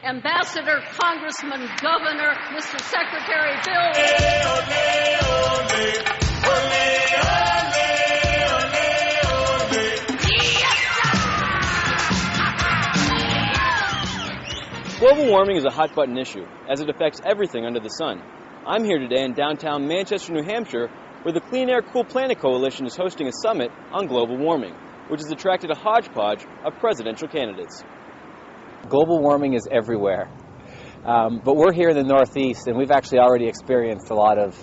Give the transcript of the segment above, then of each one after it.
Ambassador, Congressman, Governor, Mr. Secretary, Bill. Global warming is a hot-button issue, as it affects everything under the sun. I'm here today in downtown Manchester, New Hampshire, where the Clean Air Cool Planet Coalition is hosting a summit on global warming, which has attracted a hodgepodge of presidential candidates. Global warming is everywhere, but we're here in the Northeast, and we've actually already experienced a lot of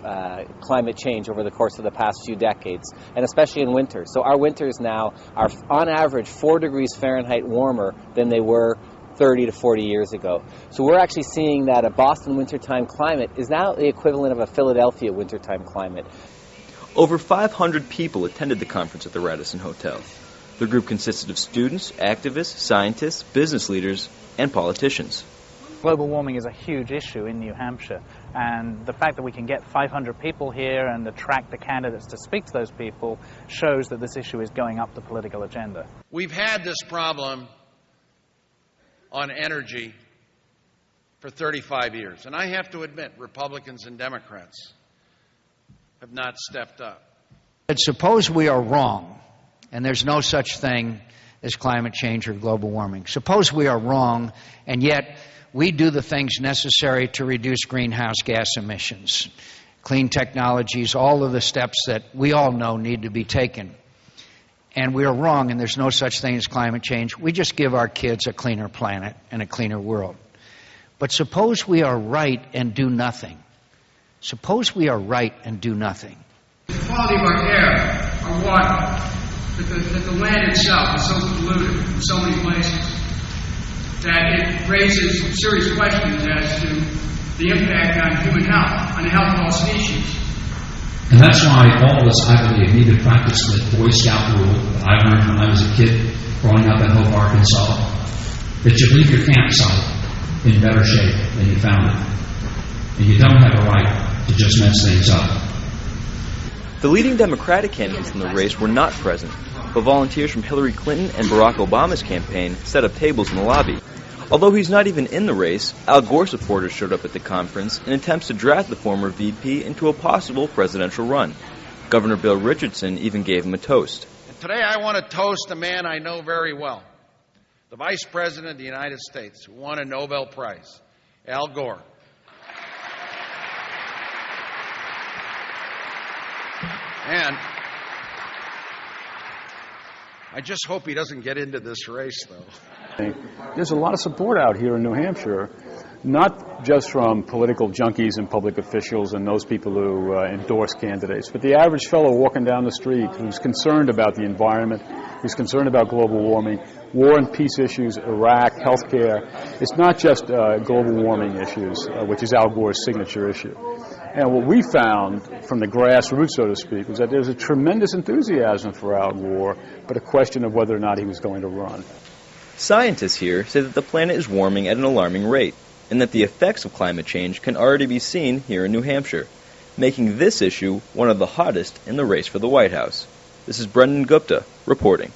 climate change over the course of the past few decades, and especially in winter. So our winters now are, on average, 4 degrees Fahrenheit warmer than they were 30 to 40 years ago. So we're actually seeing that a Boston wintertime climate is now the equivalent of a Philadelphia wintertime climate. Over 500 people attended the conference at the Radisson Hotel. The group consisted of students, activists, scientists, business leaders, and politicians. Global warming is a huge issue in New Hampshire, and the fact that we can get 500 people here and attract the candidates to speak to those people shows that this issue is going up the political agenda. We've had this problem on energy for 35 years. And I have to admit, Republicans and Democrats have not stepped up. But suppose we are wrong, and there's no such thing as climate change or global warming. Suppose we are wrong, and yet we do the things necessary to reduce greenhouse gas emissions, clean technologies, all of the steps that we all know need to be taken. And we are wrong, and there's no such thing as climate change. We just give our kids a cleaner planet and a cleaner world. But suppose we are right and do nothing. Suppose we are right and do nothing. The quality of our air, our water, that the land itself is so polluted in so many places that it raises serious questions as to the impact on human health, on the health of all species. And that's why all of us, I believe, need to practice the Boy Scout rule that I learned when I was a kid growing up in Hope, Arkansas, that you leave your campsite in better shape than you found it. And you don't have a right to just mess things up. The leading Democratic candidates in the race were not present, but volunteers from Hillary Clinton and Barack Obama's campaign set up tables in the lobby. Although he's not even in the race, Al Gore supporters showed up at the conference in attempts to draft the former VP into a possible presidential run. Governor Bill Richardson even gave him a toast. And today I want to toast a man I know very well, the Vice President of the United States, who won a Nobel Prize, Al Gore. And I just hope he doesn't get into this race, though. There's a lot of support out here in New Hampshire, not just from political junkies and public officials and those people who endorse candidates, but the average fellow walking down the street who's concerned about the environment, who's concerned about global warming, war and peace issues, Iraq, healthcare. It's not just global warming issues, which is Al Gore's signature issue. And what we found from the grassroots, so to speak, was that there's a tremendous enthusiasm for Al Gore, but a question of whether or not he was going to run. Scientists here say that the planet is warming at an alarming rate, and that the effects of climate change can already be seen here in New Hampshire, making this issue one of the hottest in the race for the White House. This is Brendan Gupta reporting.